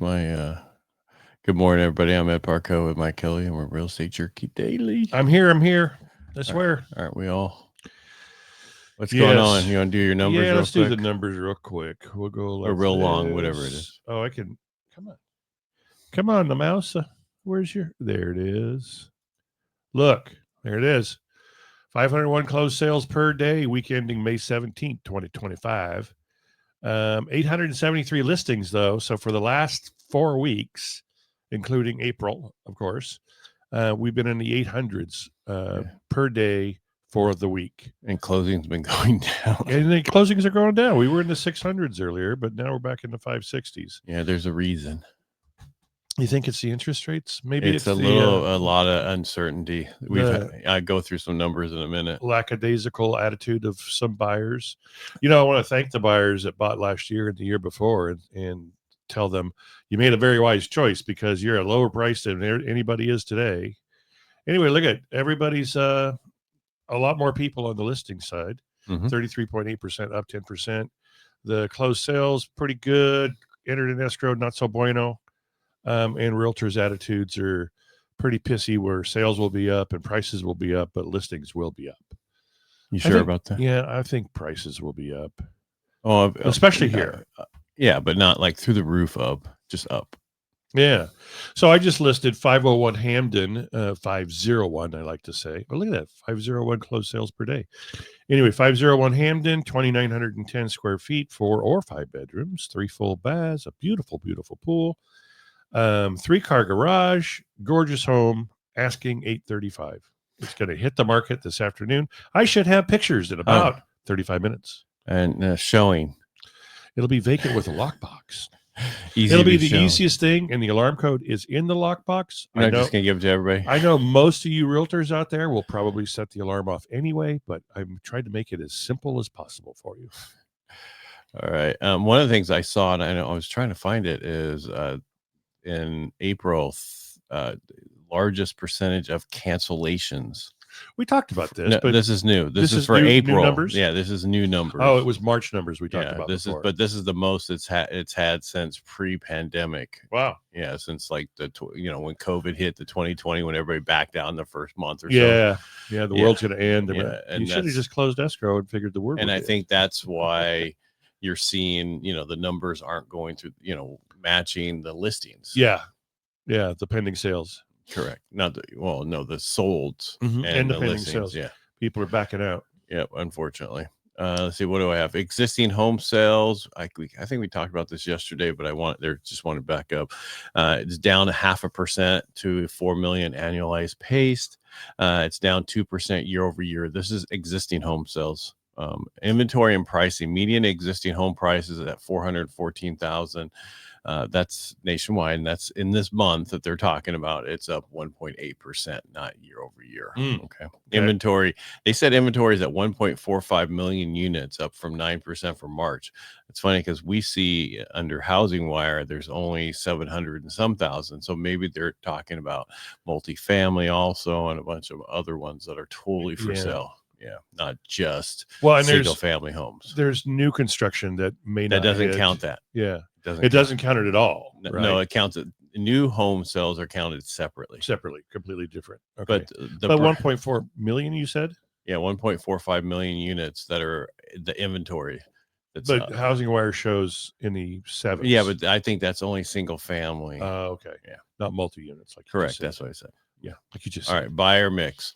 my good morning, everybody. I'm Ed Parcaut with Mike Kelly, and we're Real Estate Jerky Daily. I'm here. I swear. Aren't we all? What's going on? You want to do your numbers real let's quick? do the numbers real quick. We'll go like or real this. long, whatever it is. Oh, I can. Come on, the mouse. Where's your? There it is. Look, there it is. 501 closed sales per day, week ending May 17th, 2025. 873 listings, though. So for the last 4 weeks, including April, of course, we've been in the 800s per day for the week. And closings been going down. And the closings are going down. We were in the 600s earlier, but now we're back in the 560s. Yeah, there's a reason. You think it's the interest rates? Maybe it's a lot of uncertainty. I go through some numbers in a minute. Lackadaisical attitude of some buyers. I want to thank the buyers that bought last year and the year before, and tell them you made a very wise choice because you're at a lower price than anybody is today. Anyway, look at everybody's a lot more people on the listing side. 33.8% up 10%. The closed sales pretty good. Entered in escrow, not so bueno. And realtors' attitudes are pretty pissy, where sales will be up and prices will be up, but listings will be up. You sure about that? Yeah, I think prices will be up. Oh, especially here. Yeah, but not like through the roof up, just up. Yeah. So I just listed 501 Hamden, 501, I like to say. Oh, look at that, 501 closed sales per day. Anyway, 501 Hamden, 2,910 square feet, 4 or 5 bedrooms, 3 full baths, a beautiful, beautiful pool. 3-car garage, gorgeous home, asking $835. It's going to hit the market this afternoon. I should have pictures in about 35 minutes. And showing. It'll be vacant with a lockbox. It'll be the easiest thing, and the alarm code is in the lockbox. I'm not just going to give it to everybody. I know most of you realtors out there will probably set the alarm off anyway, but I'm trying to make it as simple as possible for you. All right. One of the things I saw, and I was trying to find it, is in April, largest percentage of cancellations. We talked about this. No, but this is new. This is for April. New numbers? Yeah, this is new numbers. Oh, it was March numbers we talked about this before. This is the most it's had since pre-pandemic. Wow. Yeah, since like when COVID hit, the 2020, when everybody backed down the first month or so. Yeah, the world's going to end. And you should have just closed escrow and figured the word. And I think that's why you're seeing, the numbers aren't going through, matching the listings. Yeah, the pending sales. Correct. Not the sold and the pending listings. sales. Yeah, people are backing out. Yeah, unfortunately. Let's see. What do I have? Existing home sales. I think we talked about this yesterday, but I want to back up. It's down 0.5% to 4 million annualized pace. It's down 2% year over year. This is existing home sales. Inventory and pricing. Median existing home prices at $414,000. That's nationwide, and that's in this month that they're talking about. It's up 1.8%, not year over year. Okay. Inventory. They said inventory is at 1.45 million units, up from 9% from March. It's funny because we see under Housing Wire, there's only 700 and some thousand. So maybe they're talking about multifamily also, and a bunch of other ones that are totally for sale. Yeah, not just single family homes. There's new construction that may not. That doesn't count that. Yeah. It doesn't count it at all. No, right? No, it counts it. New home sales are counted separately, completely different. Okay. But 1.4 million, you said? Yeah, 1.45 million units that are the inventory. But Housing Wire shows in the 7s. Yeah, but I think that's only single family. Oh, okay. Yeah, not multi units. Like correct. That's what I said. Yeah, like you just. All right, buyer mix.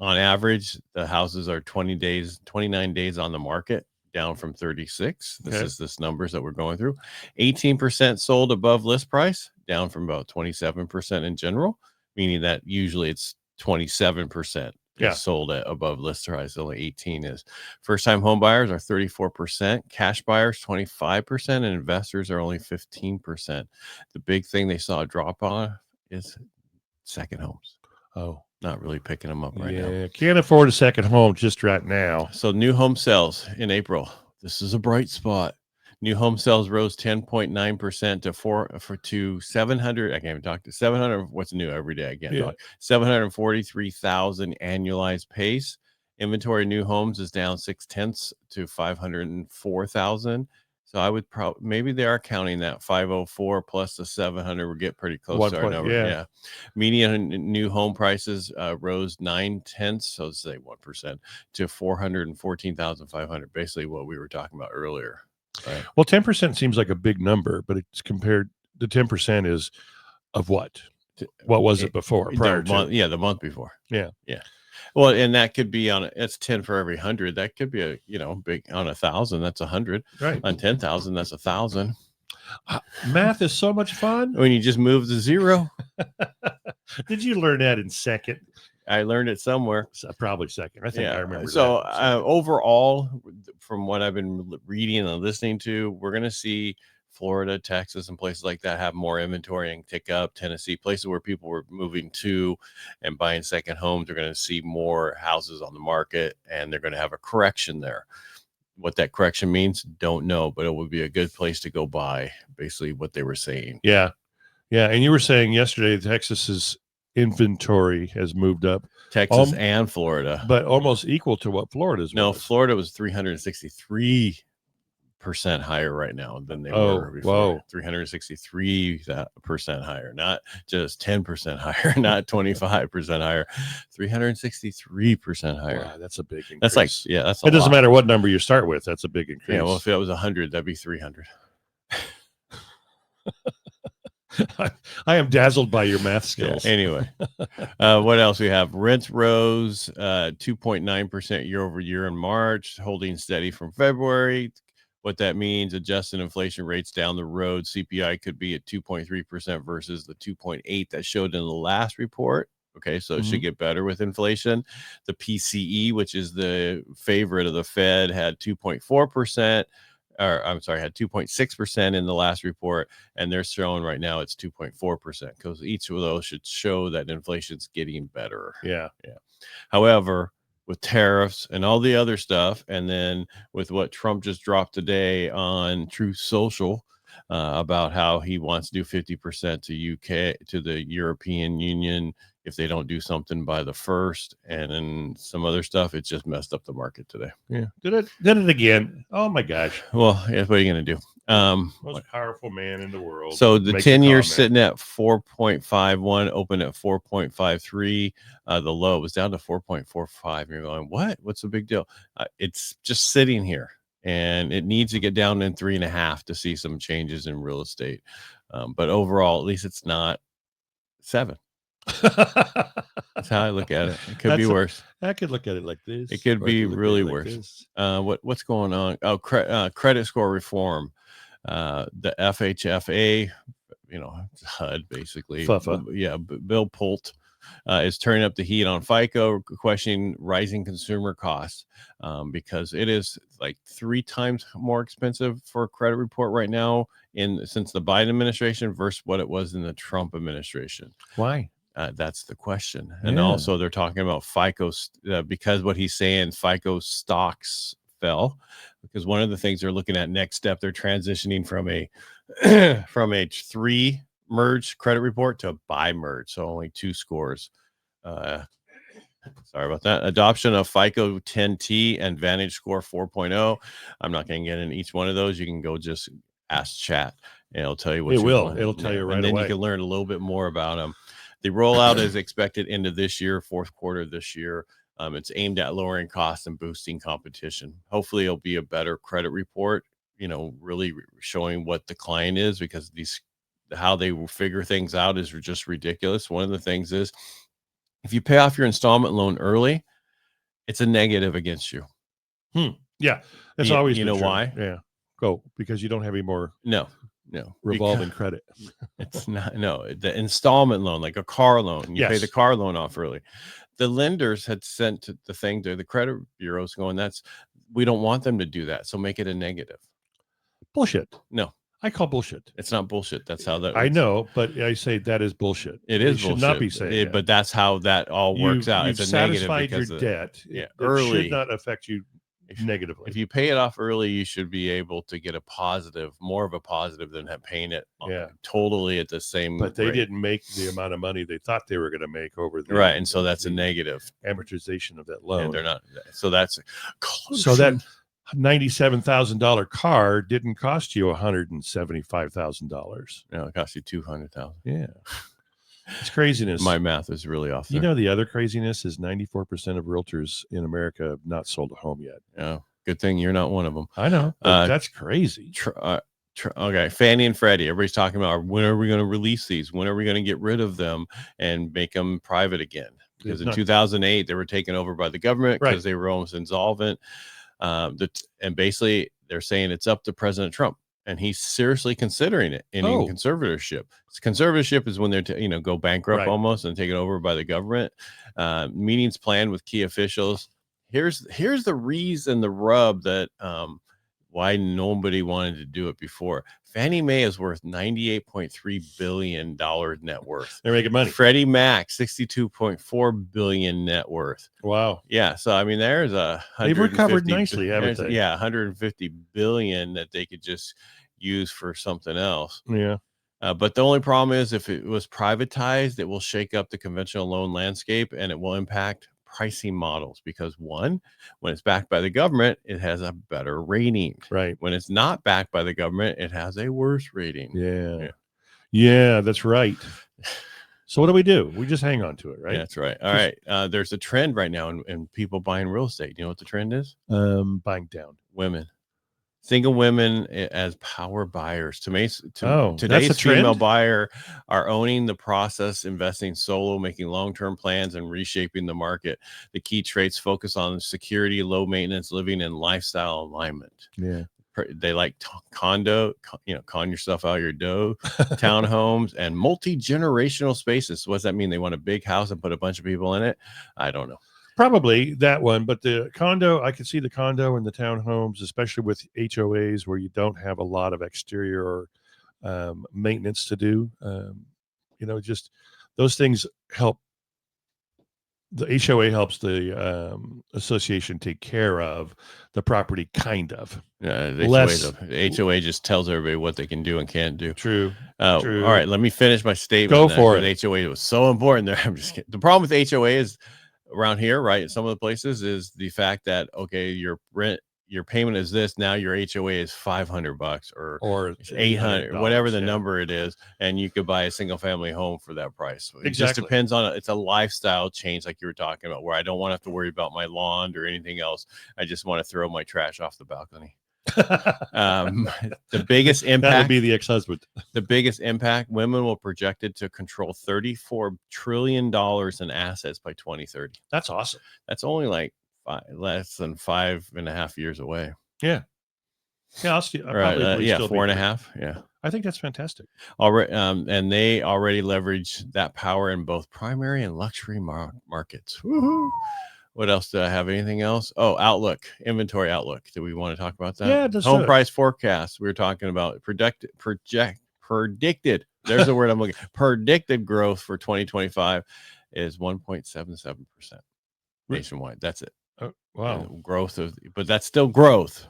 On average, the houses are 29 days on the market, down from 36. This numbers that we're going through. 18% sold above list price, down from about 27% in general, meaning that usually it's 27% sold at above list price. Only 18 is. First-time home buyers are 34%, cash buyers 25%, and investors are only 15%. The big thing they saw a drop on is second homes. Oh. Not really picking them up right now. Yeah, can't afford a second home just right now. So new home sales in April. This is a bright spot. New home sales rose 10.9% to 700. I can't even talk to 700. What's new every day? I can't talk. 743,000 annualized pace. Inventory new homes is down 0.6 to 504,000. So I would probably, maybe they are counting that 504 plus the 700 would get pretty close to our number. Yeah. Median new home prices rose 0.9, so let's say 1% to 414,500. Basically what we were talking about earlier. Right. Well, 10% seems like a big number, but it's compared. The 10% is of what? What was it before? Prior to? Yeah, the month before. Yeah. Well, and that could be it's 10 for every 100. That could be big on 1,000. That's 100. Right. On 10,000, that's 1,000. Math is so much fun when you just move the zero. Did you learn that in second? I learned it somewhere. Probably second. I think I remember. So overall, from what I've been reading and listening to, we're going to see Florida, Texas, and places like that have more inventory and tick up. Tennessee, places where people were moving to and buying second homes, are going to see more houses on the market, and they're going to have a correction there. What that correction means, don't know, but it would be a good place to go buy, basically what they were saying. Yeah. And you were saying yesterday Texas's inventory has moved up. Texas and Florida. But almost equal to what Florida's was. No, Florida was 363% higher right now than they were before. 363% higher, not just 10% higher, not 25% higher, 363% higher. Wow, that's a big increase. That's like, that's a it doesn't matter what number you start with. That's a big increase. Yeah, well, if it was 100, that'd be 300. I am dazzled by your math skills. Yeah, anyway, what else we have? Rents rose 2.9% year over year in March, holding steady from February. What that means, adjusted inflation rates down the road, CPI could be at 2.3% versus the 2.8 that showed in the last report. Okay, so it should get better with inflation. The PCE, which is the favorite of the Fed, had 2.4%. Had 2.6% in the last report, and they're showing right now it's 2.4%, because each of those should show that inflation's getting better. Yeah. However, with tariffs and all the other stuff, and then with what Trump just dropped today on Truth Social about how he wants to do 50% to the European Union if they don't do something by the 1st, and then some other stuff, it's just messed up the market today. Yeah. Did it again. Oh my gosh. Well, what are you going to do? Most powerful man in the world. So the 10-year sitting at 4.51, open at 4.53. The low was down to 4.45. You're going, what? What's the big deal? It's just sitting here, and it needs to get down in 3.5 to see some changes in real estate. But overall, at least it's not 7. That's how I look at it. It could be worse. I could look at it like this. It could be really worse. What's going on? Credit score reform. The FHFA, HUD basically. Yeah, Bill Pult is turning up the heat on FICO, questioning rising consumer costs because it is like 3 times more expensive for a credit report right now since the Biden administration versus what it was in the Trump administration. Why? That's the question. And also they're talking about FICO because what he's saying, FICO stocks fell, because one of the things they're looking at next step, they're transitioning from a 3 merge credit report to a bi merge. So only 2 scores. Sorry about that. Adoption of FICO 10T and Vantage Score 4.0. I'm not going to get in each one of those. You can go just ask chat and it'll tell you what it'll tell you right away. And then you can learn a little bit more about them. The rollout is expected into this year, 4th quarter this year. It's aimed at lowering costs and boosting competition. Hopefully it'll be a better credit report, really showing what the client is, because how they will figure things out is just ridiculous. One of the things is, if you pay off your installment loan early, it's a negative against you. Yeah. That's always you know true. why? Yeah. Because you don't have any more revolving credit. It's not, the installment loan, like a car loan, you pay the car loan off early. The lenders had sent the thing to the credit bureaus going, we don't want them to do that, so make it a negative. Bullshit. No, I call bullshit. It's not bullshit. That's how that. I know, but I say that is bullshit. It is bullshit. Should not be saying but that's how that all works out. You've it's a negative satisfied your debt. Early should not affect you negatively. If you pay it off early, you should be able to get more of a positive than paying it totally at the same But they rate. didn't make the amount of money they thought they were going to make over the right, and so that's a negative amortization of that loan. And they're not. So that's $97,000 car didn't cost you $175,000. No, it costs you 200,000. Yeah. It's craziness. My math is really off there. You know, the other craziness is 94% of realtors in America have not sold a home yet. Yeah. Good thing you're not one of them. I know, but that's crazy. Okay. Fannie and Freddie, everybody's talking about when are we going to release these? When are we going to get rid of them and make them private again? Because in 2008, they were taken over by the government because they were almost insolvent. And basically, they're saying it's up to President Trump. And he's seriously considering it in conservatorship. Conservatorship is when they're go bankrupt almost and taken over by the government. Meetings planned with key officials. Here's the reason, the rub that why nobody wanted to do it before. Fannie Mae is worth $98.3 billion net worth. They're making money. Freddie Mac, $62.4 billion net worth. Wow. Yeah. So, I mean, there's they've recovered nicely, haven't they? Yeah. 150 billion that they could just use for something else. Yeah. But the only problem is if it was privatized, it will shake up the conventional loan landscape and it will impact pricing models because one, when it's backed by the government, it has a better rating. Right. When it's not backed by the government, it has a worse rating. Yeah, that's right. So what do? We just hang on to it, right? Yeah, that's right. All right. There's a trend right now in people buying real estate. You know what the trend is? Buying down. Women. Single women as power buyers. Today's that's female buyer are owning the process, investing solo, making long-term plans, and reshaping the market. The key traits focus on security, low maintenance living, and lifestyle alignment. Yeah. They like con yourself out of your dough, townhomes, and multi-generational spaces. So what does that mean? They want a big house and put a bunch of people in it? I don't know. Probably that one, but the condo, I can see the condo and the townhomes, especially with HOAs where you don't have a lot of exterior or maintenance to do. Just those things help. The HOA helps the association take care of the property, kind of. Yeah, the HOA just tells everybody what they can do and can't do. True. True. All right, let me finish my statement. Go for it. HOA was so important there. I'm just kidding. The problem with HOA is around here, right? In some of the places is the fact that, okay, your payment is this. Now your HOA is $500 or 800, whatever the number it is. And you could buy a single family home for that price. It just depends on it's a lifestyle change. Like you were talking about, where I don't want to have to worry about my lawn or anything else. I just want to throw my trash off the balcony. The biggest impact, that would be the ex-husband. The biggest impact, women will projected to control $34 trillion in assets by 2030. That's awesome. That's only like less than 5.5 years away. Yeah. I'll still 4.5. Yeah. I think that's fantastic. Already, and they already leverage that power in both primary and luxury markets. Woohoo! What else do I have? Anything else? Oh, outlook, inventory outlook. Do we want to talk about that? Yeah, home price forecast. We were talking about predicted. There's the word I'm looking. Predicted growth for 2025 is 1.77% nationwide. That's it. Oh, wow. But that's still growth.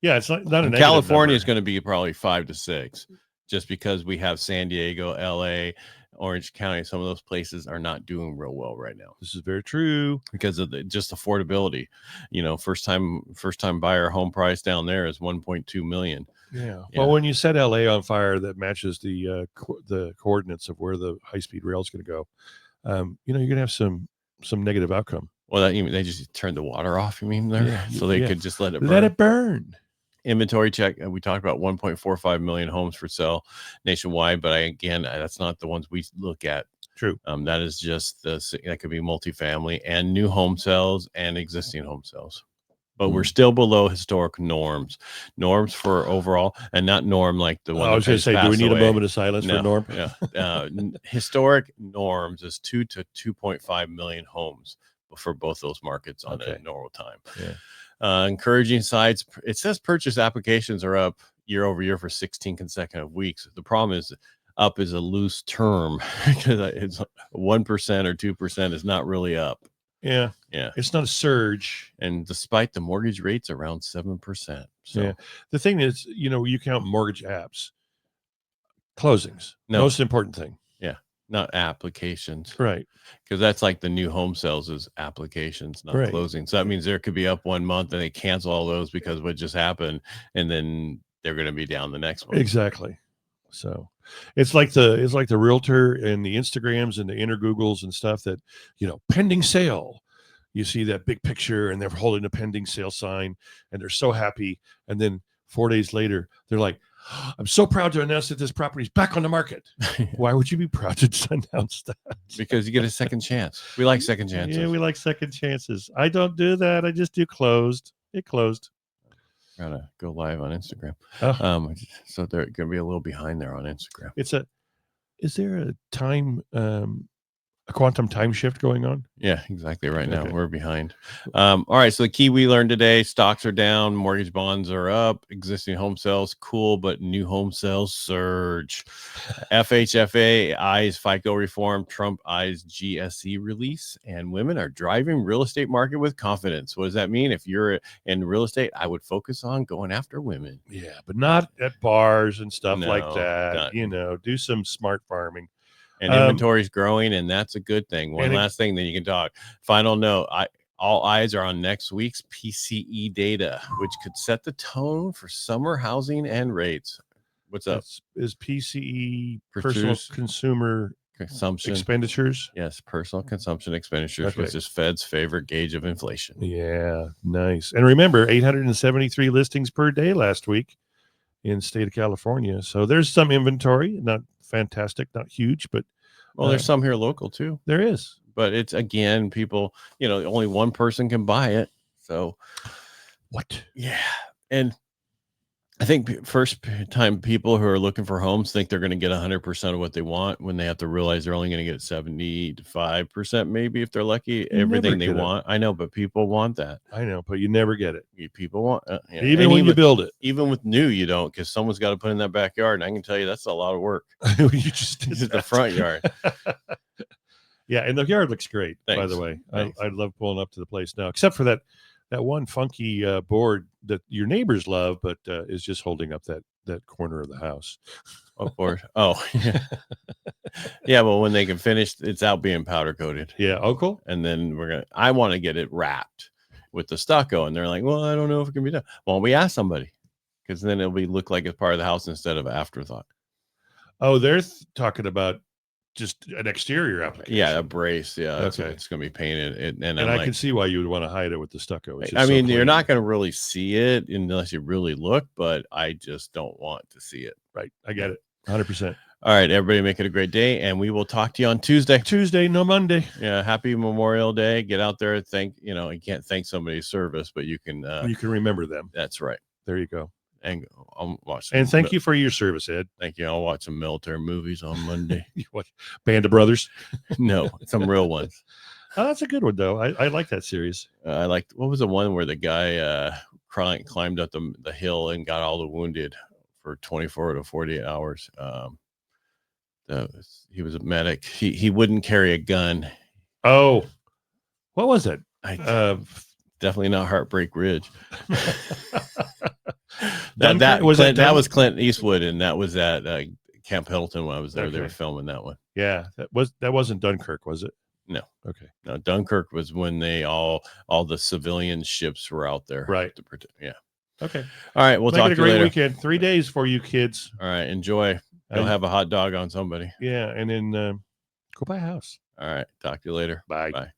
Yeah, it's not a California is going to be probably 5 to 6, just because we have San Diego, LA, Orange County. Some of those places are not doing real well right now. This is very true because of just affordability. First time buyer home price down there is 1.2 million. Yeah. Well, when you set LA on fire, that matches the coordinates of where the high speed rail is going to go. You're going to have some negative outcome. Well, they just turned the water off. You mean there, so they could just let it burn. Let it burn. Inventory check. We talked about 1.45 million homes for sale nationwide, but that's not the ones we look at. True. That is just that could be multifamily and new home sales and existing home sales. But we're still below historic norms for overall, and not norm like the one. I was going to say, do we need a moment of silence for norm? Yeah. Historic norms is 2 to 2.5 million homes for both those markets on a normal time. Yeah. Encouraging sides. It says purchase applications are up year over year for 16 consecutive weeks. The problem is up is a loose term because it's 1% or 2% is not really up. Yeah. It's not a surge. And despite the mortgage rates around 7%. So the thing is, you count mortgage apps, closings, most important thing. Yeah. not applications, Right. because that's like the new home sales is applications, not Right. closing. So that means there could be up 1 month and they cancel all those because what just happened, and then they're going to be down the next one. Exactly. So it's like the realtor and the Instagrams and the inner Googles and stuff that, pending sale. You see that big picture and they're holding a pending sale sign and they're so happy. And then 4 days later, they're like, I'm so proud to announce that this property is back on the market. Why would you be proud to announce that? Because you get a second chance. We like second chances. Yeah, we like second chances. I don't do that. I just do closed. It closed. Gotta go live on Instagram. Oh. So they're gonna be a little behind there on Instagram. Is there a time, a quantum time shift going on? Yeah, exactly. Right now Okay. we're behind. All right. So the key we learned today: stocks are down, mortgage bonds are up, existing home sales cool, but new home sales surge. FHFA eyes FICO reform, Trump eyes GSE release, and women are driving real estate market with confidence. What does that mean? If you're in real estate, I would focus on going after women. Yeah, but not at bars and stuff like No, that. not- Do some smart farming. And inventory is growing, and that's a good thing. One last thing, then you can talk. Final note: all eyes are on next week's PCE data, which could set the tone for summer housing and rates. What's up? Is PCE personal consumer consumption expenditures? Yes, personal consumption expenditures, which is Fed's favorite gauge of inflation. Yeah, nice. And remember, 873 listings per day last week in the state of California. So there's some inventory, not fantastic, not huge, but there's some here local too. There is, but it's again, people, only one person can buy it. So what? Yeah. And I think first time people who are looking for homes think they're going to get 100% of what they want when they have to realize they're only going to get 75%, maybe if they're lucky, everything they want. I know, but people want that. I know, but you never get it. People want, even when you build it. Even with new, you don't, because someone's got to put in that backyard. And I can tell you that's a lot of work. You just did the front yard. Yeah, and the yard looks great, by the way. I love pulling up to the place now, except for that one funky board that your neighbors love, but is just holding up that corner of the house. Of course. Oh, yeah. Yeah, well, when they can finish, it's out being powder coated. Yeah, cool. And then I want to get it wrapped with the stucco, and they're like, well, I don't know if it can be done. Well, we asked somebody, because then it'll look like it's part of the house instead of afterthought. Oh, they're talking about just an exterior application. Yeah, a brace. Yeah, okay. It's going to be painted. And I can see why you would want to hide it with the stucco. I mean, you're not going to really see it unless you really look, but I just don't want to see it. Right. I get it. 100%. All right, everybody, make it a great day, and we will talk to you on Tuesday. No Monday. Yeah, happy Memorial Day. Get out there. You can't thank somebody's service, but you can remember them. That's right. There you go. And I'll watch. And thank you for your service, Ed. Thank you. I'll watch some military movies on Monday. What, Band of Brothers? No, some real ones. Oh, that's a good one, though. I like that series. I liked, what was the one where the guy climbed up the hill and got all the wounded for 24 to 48 hours. He was a medic. He wouldn't carry a gun. Oh, what was it? Definitely not Heartbreak Ridge. that was Clint Eastwood, and that was at Camp Hilton when I was there. Okay. They were filming that one. Yeah, that wasn't Dunkirk, was it? No. Okay. No, Dunkirk was when all the civilian ships were out there. Right. To protect. Yeah. Okay. All right. We'll talk to you later. Make it a great weekend. 3 days for you kids. All right. Enjoy. Go have a hot dog on somebody. Yeah, and then go buy a house. All right. Talk to you later. Bye. Bye.